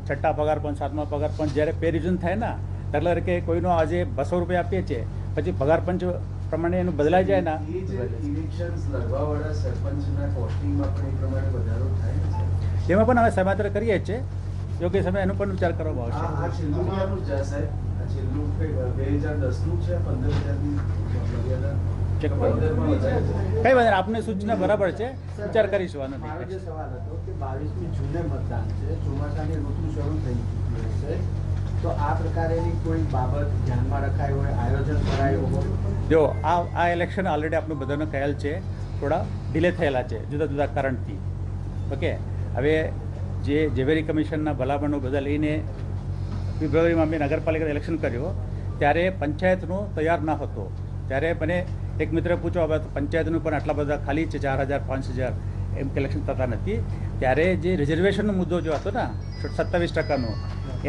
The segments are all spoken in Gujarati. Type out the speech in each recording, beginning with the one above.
છઠ્ઠા પગાર પણ સાતમા પગાર પણ જ્યારે પે રિવિઝન થાય ને દાખલા તરીકે કોઈનો આજે 200 રૂપિયા આપીએ છીએ પછી પગાર પંચ પ્રમાણે એનું બદલાઈ જાય ને ઇલેક્શન્સ લડવાવાળા સરપંચના કોસ્ટિંગમાં પણ એ પ્રમાણે વધારો થાય છે. એમાં પણ અમે સમાંતર કરીએ છીએ યોગ્ય સમય એનો પણ વિચાર કરવામાં આવશે. આ છેલ્લું ક્યાંનું છે સાહેબ? આ છેલ્લું 2010નું છે 15,000ની મર્યાદા ચેક કરો. 15માં વધારે છે. કઈ વાત આપની સૂચના બરાબર છે, વિચાર કરીશું આનો. મારો જે સવાલ હતો કે 22મી જૂને મતદાન છે, ચોમાસાની ઋતુ શરૂ થઈ ચૂકી હશે, તો આ પ્રકારેની કોઈ બાબત ધ્યાનમાં રખાય હોય, આયોજન કરાયું હોય? જો આ ઇલેક્શન ઓલરેડી આપણું બધાનો ખ્યાલ છે થોડા ડિલે થયેલા છે જુદા જુદા કારણથી. ઓકે, હવે જે ઝવેરી કમિશનના ભલામણો બધા લઈને ફેબ્રુઆરીમાં અમે નગરપાલિકા ઇલેક્શન કર્યો ત્યારે પંચાયતનો તૈયાર ન હતો. ત્યારે મને એક મિત્રે પૂછ્યો હવે પંચાયતનું પણ આટલા બધા ખાલી છે 4,000 5,000 એમ કલેક્શન થતા નથી. ત્યારે જે રિઝર્વેશનનો મુદ્દો જો હતો ને 27%નો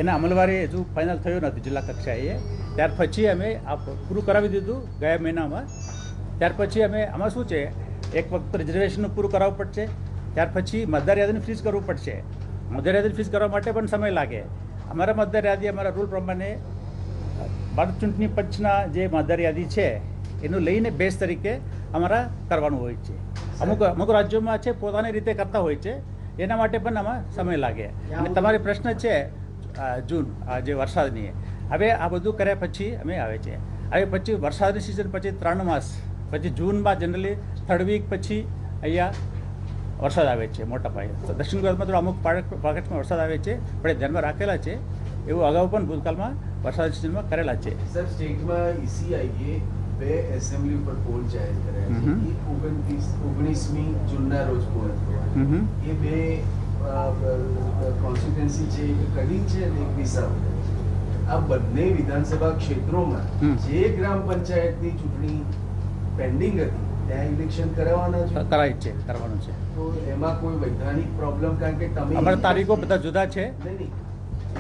એના અમલવારી હજુ ફાઇનલ થયો નથી જિલ્લા કક્ષાએ. ત્યાર પછી અમે આ પૂરું કરાવી દીધું ગયા મહિનામાં. ત્યાર પછી અમે આમાં શું છે એક વખત રિઝર્વેશનનું પૂરું કરાવવું પડશે, ત્યાર પછી મતદાર યાદીની ફીસ કરવું પડશે. મતદાર યાદીની ફીસ કરવા માટે પણ સમય લાગે. અમારા મતદાર યાદી અમારા રૂલ પ્રમાણે ભારત ચૂંટણી પંચના જે મતદાર યાદી છે એનું લઈને બેઝ તરીકે અમારા કરવાનું હોય છે. અમુક રાજ્યોમાં છે પોતાની રીતે કરતા હોય છે, એના માટે પણ આમાં સમય લાગે. અને તમારી પ્રશ્ન છે જૂન જે વરસાદની, હવે આ બધું કર્યા પછી અમે આવે છે. હવે પછી વરસાદની સિઝન પછી 3 માસ પછી જૂનમાં જનરલી 3rd વીક પછી અહીંયા વરસાદ આવે છે મોટા પાયે. તો દક્ષિણ ગુજરાતમાં તો અમુક પાકેટમાં વરસાદ આવે છે પણ એ ધ્યાનમાં રાખેલા છે. એવું અગાઉ પણ ભૂતકાળમાં વરસાદની સિઝનમાં કરેલા છે. સર, સ્ટેટમાં ECIએ 2 એસેમ્બલી ઉપર પોલ જાહેર કર્યા છે. એ 19મી જૂનના રોજ પોલ થવા. એ 2 કોન્સ્ટિટ્યુન્સી છે, એક કડી છે અને એક વિસાવદર છે. આ બંને વિધાનસભા ક્ષેત્રોમાં જે ગ્રામ પંચાયતની ચૂંટણી પેન્ડિંગ હતી ત્યાં ઇલેક્શન કરાવવાના છે. કરાય છે, કરવાનું છે. તો એમાં કોઈ વૈધાનિક પ્રોબ્લેમ, કારણ કે તમે અમારા તારીખો બધા જુદા છે. નહીં,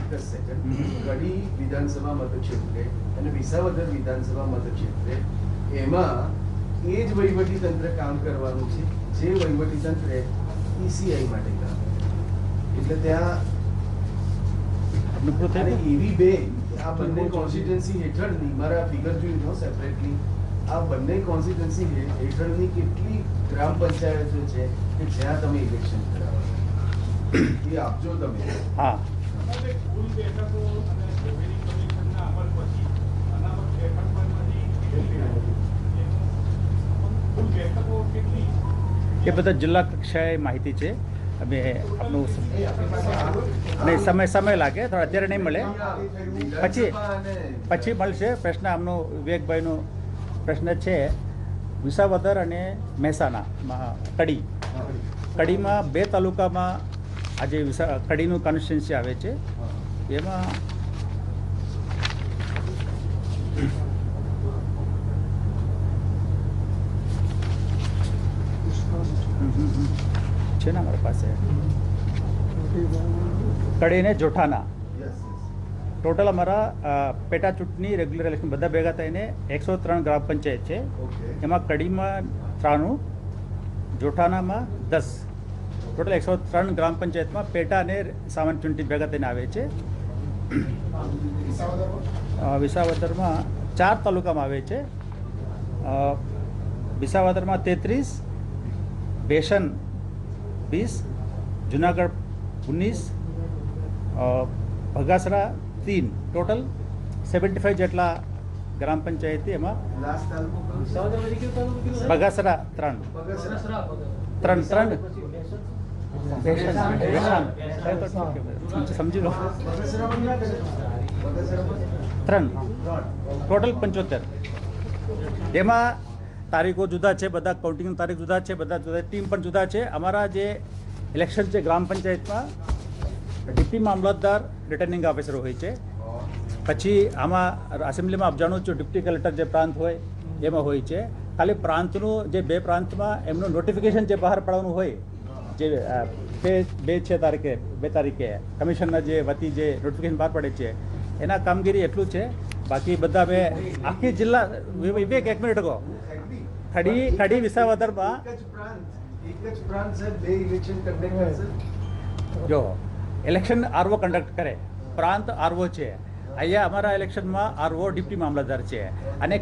એક જ સેકન્ડ. કડી વિધાનસભા મતક્ષેત્રે અને વિસાવદર વિધાનસભા મતક્ષેત્રે એમાં એ જ વહીવટી તંત્ર કામ કરવાનું છે જે વહીવટી તંત્રે ECI માટે કામ કર્યું. એટલે ત્યાં અને એવી બે આ બંને કોન્સ્ટિટ્યુન્સી હેઠળની મારા ફિગર જોઈ લો સેપરેટલી, આ બંને કોન્સ્ટિટ્યુન્સી હેઠળની કેટલી ગ્રામ પંચાયતો છે કે જ્યાં તમે ઇલેક્શન કરાવો એ આપજો તમે. હા, એ બધા જિલ્લા કક્ષાએ માહિતી છે. અમે આપણું નહીં સમય લાગે, થોડા અત્યારે નહીં મળે, પછી મળશે. પ્રશ્ન આમનો વિવેકભાઈનો પ્રશ્ન છે વિસાવદર અને મહેસાણામાં કડીમાં 2 તાલુકામાં આજે કડીનું કોન્સ્ટિટ્યુન્સી આવે છે. એમાં છે ને અમારી પાસે કડી ને જોઠાના ટોટલ અમારા પેટા ચૂંટણી રેગ્યુલર ઇલેક્શન બધા ભેગા થઈને 103 ગ્રામ પંચાયત છે. એમાં કડીમાં 93, જોઠાનામાં 10, ટોટલ 103 ગ્રામ પંચાયતમાં પેટા અને સામાન્ય ચૂંટણી ભેગા થઈને આવે છે. વિસાવદરમાં 4 તાલુકામાં આવે છે. વિસાવદરમાં 33, બેસન 20, જુનાગઢ 19, ભગાસરા 3, ટોટલ 75 જેટલા ગ્રામ પંચાયતી. એમાં બગાસરા 3 સમજી લો 3 ટોટલ 75. એમાં તારીખો જુદા છે, બધા કાઉન્ટિંગની તારીખ જુદા છે, બધા જુદા, ટીમ પણ જુદા છે. અમારા જે ઇલેક્શન છે ગ્રામ પંચાયતમાં ડિપ્ટી મામલતદાર રિટર્નિંગ ઓફિસર હોય છે. પછી આમાં એસેમ્બલીમાં આપ જાણો છો ડિપ્ટી કલેક્ટર જે પ્રાંત હોય એમાં હોય છે. ખાલી પ્રાંતનું જે 2 પ્રાંતમાં એમનું નોટિફિકેશન જે બહાર પાડવાનું હોય, જે 2 તારીખે કમિશનના જે વતી જે નોટિફિકેશન બહાર પડે છે એના કામગીરી એટલું છે. બાકી બધા મેં આખી જિલ્લા વિવેક 1 મિનિટ અગો કડી વિસાવદરમાં એક જ પ્રાંત સાહેબ 2 ઇલેક્શન કન્ડક્ટ કરશે. જો ઇલેક્શન આરઓ કન્ડક્ટ કરે, પ્રાંત આરઓ છે. અહીંયા અમારા ઇલેક્શનમાં આરઓ ડિપ્ટી મામલતદાર છે અને